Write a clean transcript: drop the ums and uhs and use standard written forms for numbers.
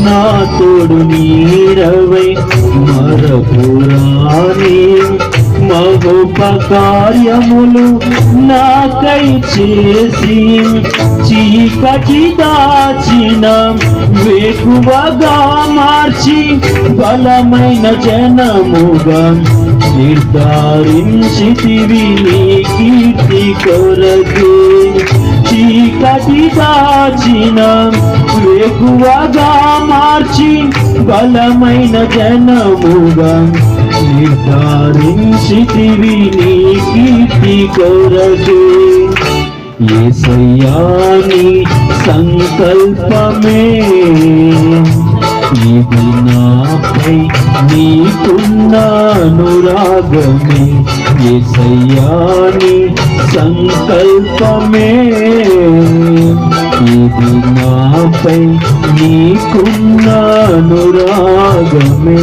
నా తోడు నీరవై మరపురాని మహోపకార్యములు నాకై చేసి చీకటి దాచిన వేకువగా మార్చి బలమైన జనముగా నిర్ధారించితివి నీ కీర్తి కొరకే. చీకటి దాచిన వేకువగా మార్చి బలమైన జనముగా నిర్ధారించితివి నీ కీర్తి కొరకే. యేసయ్యాని సంకల్పమే ఇది నాపై నీకున్న అనురాగమే. యేసయ్యాని సంకల్పమే ఇది నాపై నీకున్న అనురాగమే.